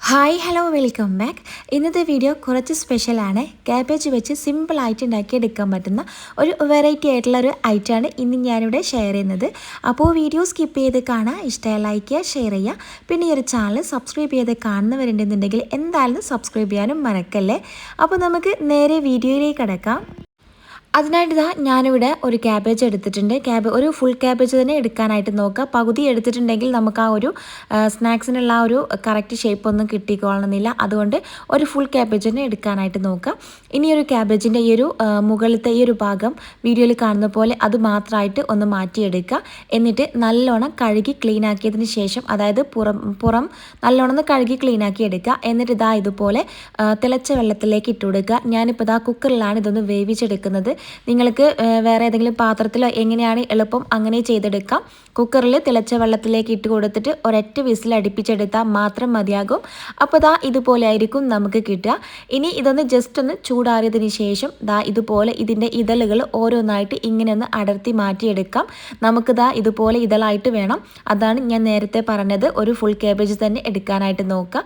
Hi hello welcome back. ഇന്നത്തെ video കുറച്ച് സ്പെഷ്യലാണ്. ക്യാബേജ് വെച്ച് സിമ്പിളായിട്ട് ഉണ്ടാക്കിയെടുക്കാൻ പറ്റുന്ന ഒരു വെറൈറ്റി ആയിട്ടുള്ള ഒരു ഐറ്റമാണ് ഇന്ന് ഞാനിവിടെ ഷെയർ ചെയ്യുന്നത്. അപ്പോൾ വീഡിയോ സ്കിപ്പ് ചെയ്ത് കാണാം, ഇഷ്ടമായി ലൈക്ക് ചെയ്യുക, ഷെയർ ചെയ്യുക. പിന്നെ ഈ ഒരു ചാനൽ സബ്സ്ക്രൈബ് ചെയ്ത് കാണുന്നവരുണ്ടെന്നുണ്ടെങ്കിൽ എന്തായാലും സബ്സ്ക്രൈബ് ചെയ്യാനും മറക്കല്ലേ. അപ്പോൾ നമുക്ക് നേരെ വീഡിയോയിലേക്ക് കിടക്കാം. അതിനായിട്ട് ഞാനിവിടെ ഒരു ക്യാബേജ് എടുത്തിട്ടുണ്ട്. ഒരു ഫുൾ ക്യാബേജ് തന്നെ എടുക്കാനായിട്ട് നോക്കുക. പകുതി എടുത്തിട്ടുണ്ടെങ്കിൽ നമുക്ക് ആ ഒരു സ്നാക്സിനുള്ള ആ ഒരു കറക്റ്റ് ഷേപ്പ് ഒന്നും കിട്ടിക്കൊള്ളണമെന്നില്ല. അതുകൊണ്ട് ഒരു ഫുൾ ക്യാബേജ് തന്നെ എടുക്കാനായിട്ട് നോക്കുക. ഇനി ഒരു ക്യാബേജിൻ്റെ ഈ ഒരു മുകളിലത്തെ ഈ ഒരു ഭാഗം വീഡിയോയിൽ കാണുന്ന പോലെ അത് മാത്രമായിട്ട് ഒന്ന് മാറ്റിയെടുക്കുക. എന്നിട്ട് നല്ലോണം കഴുകി ക്ലീൻ ആക്കിയതിന് ശേഷം, അതായത് പുറം നല്ലോണം കഴുകി ക്ലീൻ ആക്കി എടുക്കുക. എന്നിട്ട് ഇതുപോലെ തിളച്ച വെള്ളത്തിലേക്ക് ഇട്ട് കൊടുക്കുക. ഞാനിപ്പോൾ കുക്കറിലാണ് ഇതൊന്ന് വേവിച്ചെടുക്കുന്നത്. നിങ്ങൾക്ക് വേറെ ഏതെങ്കിലും പാത്രത്തിലോ എങ്ങനെയാണ് എളുപ്പം അങ്ങനെ ചെയ്തെടുക്കാം. കുക്കറിൽ തിളച്ച വെള്ളത്തിലേക്ക് ഇട്ട് കൊടുത്തിട്ട് ഒരൊറ്റ വിസിൽ അടുപ്പിച്ചെടുത്താൽ മാത്രം മതിയാകും. അപ്പോൾ ഇതുപോലെ ആയിരിക്കും നമുക്ക് കിട്ടുക. ഇനി ഇതൊന്ന് ജസ്റ്റ് ഒന്ന് ചൂടാറിയതിന് ശേഷം ഇതുപോലെ ഇതിൻ്റെ ഇതളുകൾ ഓരോന്നായിട്ട് ഇങ്ങനെ ഒന്ന് അടർത്തി മാറ്റിയെടുക്കാം. നമുക്ക് ഇതുപോലെ ഇതളായിട്ട് വേണം. അതാണ് ഞാൻ നേരത്തെ പറഞ്ഞത്, ഒരു ഫുൾ ക്യാബേജ് തന്നെ എടുക്കാനായിട്ട് നോക്കുക.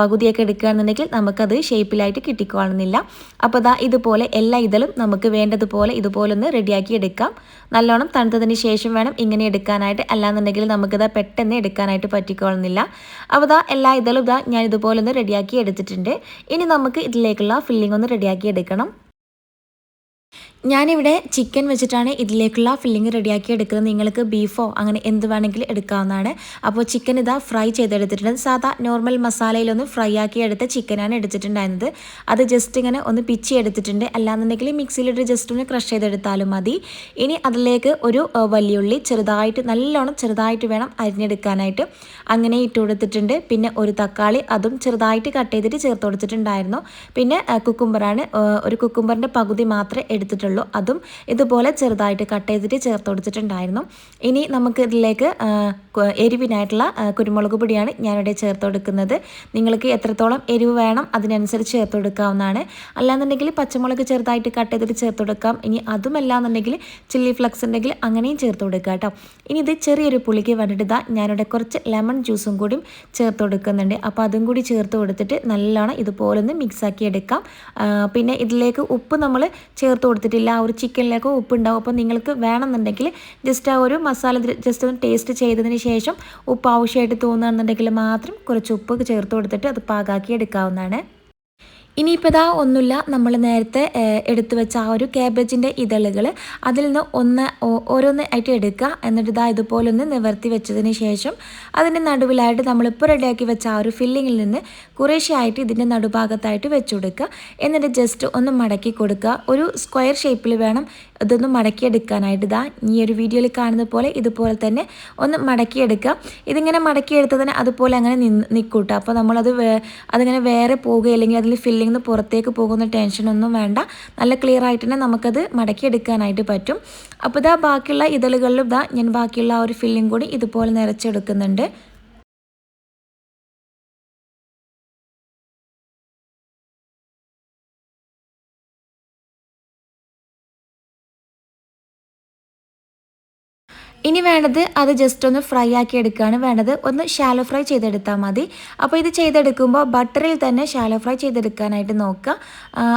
പകുതിയൊക്കെ എടുക്കുകയാണെന്നുണ്ടെങ്കിൽ നമുക്കത് ഷേപ്പിലായിട്ട് കിട്ടിക്കൊള്ളുന്നില്ല. അപ്പോൾ ഇതുപോലെ എല്ലാ ഇതളും നമുക്ക് വേണ്ടതുപോലെ ഇതുപോലെ ഒന്ന് റെഡിയാക്കി എടുക്കാം. നല്ലോണം തണുത്തതിന് ശേഷം വേണം ഇങ്ങനെ എടുക്കാനായിട്ട്, അല്ലാന്നുണ്ടെങ്കിൽ നമുക്കിത് പെട്ടെന്ന് എടുക്കാനായിട്ട് പറ്റിക്കൊള്ളുന്നില്ല. അപ്പോൾ എല്ലാ ഇതളും ഞാൻ ഇതുപോലെ ഒന്ന് റെഡിയാക്കി എടുത്തിട്ടുണ്ട്. ഇനി നമുക്ക് ഇതിലേക്കുള്ള ഫില്ലിംഗ് ഒന്ന് റെഡിയാക്കി എടുക്കണം. ഞാനിവിടെ ചിക്കൻ വെച്ചിട്ടാണ് ഇതിലേക്കുള്ള ഫില്ലിങ് റെഡിയാക്കി എടുക്കുന്നത്. നിങ്ങൾക്ക് ബീഫോ അങ്ങനെ എന്ത് വേണമെങ്കിലും എടുക്കാവുന്നതാണ്. അപ്പോൾ ചിക്കൻ ഫ്രൈ ചെയ്തെടുത്തിട്ടുണ്ട്. സാധാ നോർമൽ മസാലയിലൊന്ന് ഫ്രൈ ആക്കി എടുത്ത ചിക്കനാണ് എടുത്തിട്ടുണ്ടായിരുന്നത്. അത് ജസ്റ്റ് ഇങ്ങനെ ഒന്ന് പിച്ചി എടുത്തിട്ടുണ്ട്. അല്ലാന്നുണ്ടെങ്കിൽ മിക്സിയിലിട്ട് ജസ്റ്റ് ഒന്ന് ക്രഷ് ചെയ്തെടുത്താലും മതി. ഇനി അതിലേക്ക് ഒരു വലിയുള്ളി നല്ലോണം ചെറുതായിട്ട് വേണം അരിഞ്ഞെടുക്കാനായിട്ട്. അങ്ങനെ ഇട്ട് കൊടുത്തിട്ടുണ്ട്. പിന്നെ ഒരു തക്കാളി, അതും ചെറുതായിട്ട് കട്ട് ചെയ്തിട്ട് ചേർത്ത് കൊടുത്തിട്ടുണ്ടായിരുന്നു. പിന്നെ കുക്കുംബറാണ്, ഒരു കുക്കുംബറിൻ്റെ പകുതി മാത്രമേ എടുത്തിട്ടുള്ളൂ. അതും ഇതുപോലെ ചെറുതായിട്ട് കട്ട് ചെയ്തിട്ട് ചേർത്ത് കൊടുത്തിട്ടുണ്ടായിരുന്നു. ഇനി നമുക്ക് ഇതിലേക്ക് എരിവിനായിട്ടുള്ള കുരുമുളക് പൊടിയാണ് ഞാനിവിടെ ചേർത്ത് കൊടുക്കുന്നത്. നിങ്ങൾക്ക് എത്രത്തോളം എരിവ് വേണം അതിനനുസരിച്ച് ചേർത്ത് കൊടുക്കാവുന്നതാണ്. അല്ലാന്നുണ്ടെങ്കിൽ പച്ചമുളക് ചെറുതായിട്ട് കട്ട് ചെയ്തിട്ട് ചേർത്ത് കൊടുക്കാം. ഇനി അതുമല്ലാന്നുണ്ടെങ്കിൽ ചില്ലി ഫ്ലക്സ് ഉണ്ടെങ്കിൽ അങ്ങനെയും ചേർത്ത് കൊടുക്കുക കേട്ടോ. ഇനി ഇത് ചെറിയൊരു പുളിക്ക് വേണ്ടിയിട്ട് ഞാനിവിടെ കുറച്ച് ലെമൺ ജ്യൂസും കൂടി ചേർത്ത് കൊടുക്കുന്നുണ്ട്. അപ്പോൾ അതും കൂടി ചേർത്ത് കൊടുത്തിട്ട് നല്ലോണം ഇതുപോലെ ഒന്ന് മിക്സാക്കി എടുക്കാം. പിന്നെ ഇതിലേക്ക് ഉപ്പ് നമ്മൾ ചേർത്ത് കൊടുത്തിട്ടില്ല. ആ ഒരു ചിക്കനിലേക്ക് ഉപ്പ് ഉണ്ടാവും. അപ്പോൾ നിങ്ങൾക്ക് വേണമെന്നുണ്ടെങ്കിൽ ജസ്റ്റ് ആ ഒരു മസാല ജസ്റ്റ് ഒന്ന് ടേസ്റ്റ് ചെയ്തതിന് ശേഷം ഉപ്പ് ആവശ്യമായിട്ട് തോന്നുകയാണെന്നുണ്ടെങ്കിൽ മാത്രം കുറച്ച് ഉപ്പ് ചേർത്ത് കൊടുത്തിട്ട് അത് പാകാക്കി എടുക്കാവുന്നതാണ്. ഇനിയിപ്പോൾ ഒന്നുമില്ല, നമ്മൾ നേരത്തെ എടുത്തു വെച്ച ആ ഒരു ക്യാബേജിൻ്റെ ഇതളുകൾ അതിൽ നിന്ന് ഓരോന്ന് ആയിട്ട് എടുക്കുക. എന്നിട്ട് ഇതുപോലെ ഒന്ന് നിവർത്തി വെച്ചതിന് ശേഷം അതിൻ്റെ നടുവിലായിട്ട് നമ്മളിപ്പോൾ റെഡിയാക്കി വെച്ച ആ ഒരു ഫില്ലിങ്ങിൽ നിന്ന് കുറേശ്ശെയായിട്ട് ഇതിൻ്റെ നടുഭാഗത്തായിട്ട് വെച്ച് കൊടുക്കുക. എന്നിട്ട് ജസ്റ്റ് ഒന്ന് മടക്കി കൊടുക്കുക. ഒരു സ്ക്വയർ ഷേപ്പിൽ വേണം ഇതൊന്ന് മടക്കിയെടുക്കാനായിട്ട്. ഈ ഒരു വീഡിയോയിൽ കാണുന്ന പോലെ ഇതുപോലെ തന്നെ ഒന്ന് മടക്കിയെടുക്കുക. ഇതിങ്ങനെ മടക്കിയെടുത്തതിന് അതുപോലെ അങ്ങനെ നിൽക്കൂട്ടോ. അപ്പോൾ അതിങ്ങനെ വേറെ പോവുകയില്ലെങ്കിൽ അതിൽ ഫില്ലിംഗ് പുറത്തേക്ക് പോകുന്ന ടെൻഷനൊന്നും വേണ്ട. നല്ല ക്ലിയർ ആയിട്ട് തന്നെ നമുക്കത് മടക്കിയെടുക്കാനായിട്ട് പറ്റും. അപ്പോൾ ബാക്കിയുള്ള ഇതളുകളിലും ഞാൻ ബാക്കിയുള്ള ആ ഒരു ഫില്ലിംഗ് കൂടി ഇതുപോലെ നിറച്ചെടുക്കുന്നുണ്ട്. ഇനി വേണ്ടത് അത് ജസ്റ്റ് ഒന്ന് ഫ്രൈ ആക്കി എടുക്കുകയാണ് വേണ്ടത്. ഒന്ന് ഷാലോ ഫ്രൈ ചെയ്തെടുത്താൽ മതി. അപ്പോൾ ഇത് ചെയ്തെടുക്കുമ്പോൾ ബട്ടറിൽ തന്നെ ഷാലോ ഫ്രൈ ചെയ്തെടുക്കാനായിട്ട് നോക്കുക.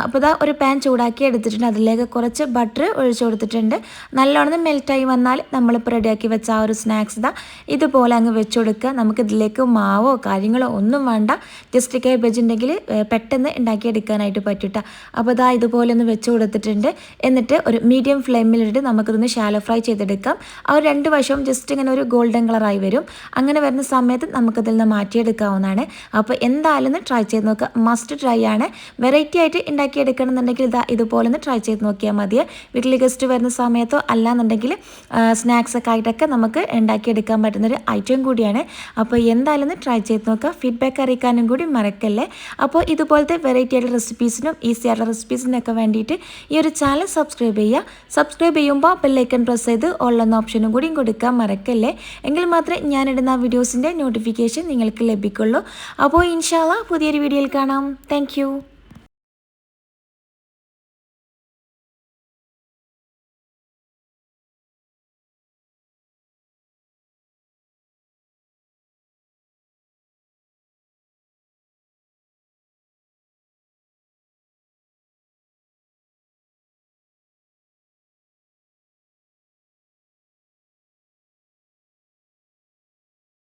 അപ്പോൾ ഒരു പാൻ ചൂടാക്കി എടുത്തിട്ടുണ്ട്. അതിലേക്ക് കുറച്ച് ബട്ടർ ഒഴിച്ചു കൊടുത്തിട്ടുണ്ട്. നല്ലോണം മെൽറ്റായി വന്നാൽ നമ്മളിപ്പോൾ റെഡിയാക്കി വെച്ച ആ ഒരു സ്നാക്സ് ഇതുപോലെ അങ്ങ് വെച്ച് കൊടുക്കുക. നമുക്കിതിലേക്ക് മാവോ കാര്യങ്ങളോ ഒന്നും വേണ്ട. ജസ്റ്റ് ക്യാബേജ് ഉണ്ടെങ്കിൽ പെട്ടെന്ന് ഉണ്ടാക്കിയെടുക്കാനായിട്ട് പറ്റൂട്ട. അപ്പോൾ ഇതുപോലെ ഒന്ന് വെച്ച് കൊടുത്തിട്ടുണ്ട്. എന്നിട്ട് ഒരു മീഡിയം ഫ്ലെയിമിലിട്ട് നമുക്കിതൊന്ന് ഷാലോ ഫ്രൈ ചെയ്തെടുക്കാം. ആ ഒരു രണ്ട് വശവും ജസ്റ്റ് ഇങ്ങനെ ഒരു ഗോൾഡൻ കളറായി വരും. അങ്ങനെ വരുന്ന സമയത്ത് നമുക്കതിൽ നിന്ന് മാറ്റിയെടുക്കാവുന്നതാണ്. അപ്പോൾ എന്തായാലും ഒന്ന് ട്രൈ ചെയ്ത് നോക്കുക. മസ്റ്റ് ട്രൈ ആണ്. വെറൈറ്റി ആയിട്ട് ഉണ്ടാക്കിയെടുക്കണമെന്നുണ്ടെങ്കിൽ ഇതുപോലെ ഒന്ന് ട്രൈ ചെയ്ത് നോക്കിയാൽ മതി. വീട്ടിൽ ഗസ്റ്റ് വരുന്ന സമയത്തോ അല്ലാന്നുണ്ടെങ്കിൽ സ്നാക്സ് ഒക്കെ ആയിട്ടൊക്കെ നമുക്ക് ഉണ്ടാക്കിയെടുക്കാൻ പറ്റുന്നൊരു ഐറ്റം കൂടിയാണ്. അപ്പോൾ എന്തായാലും ഒന്ന് ട്രൈ ചെയ്ത് നോക്കുക. ഫീഡ്ബാക്ക് അറിയിക്കാനും കൂടി മറക്കല്ലേ. അപ്പോൾ ഇതുപോലത്തെ വെറൈറ്റി ആയിട്ടുള്ള റെസിപ്പീസിനും ഈസി ആയിട്ടുള്ള റെസിപ്പീസിനൊക്കെ വേണ്ടിയിട്ട് ഈ ഒരു ചാനൽ സബ്സ്ക്രൈബ് ചെയ്യുക. സബ്സ്ക്രൈബ് ചെയ്യുമ്പോൾ ബെല്ലൈക്കൺ പ്രസ് ചെയ്ത് ഓൾ എന്ന ഓപ്ഷനും കൂടി കൊടുക്കാൻ മറക്കല്ലേ. എങ്കിൽ മാത്രമേ ഞാനിടുന്ന വീഡിയോസിൻ്റെ നോട്ടിഫിക്കേഷൻ നിങ്ങൾക്ക് ലഭിക്കുള്ളൂ. അപ്പോൾ ഇൻഷാ അല്ലാഹ് പുതിയൊരു വീഡിയോയിൽ കാണാം. താങ്ക്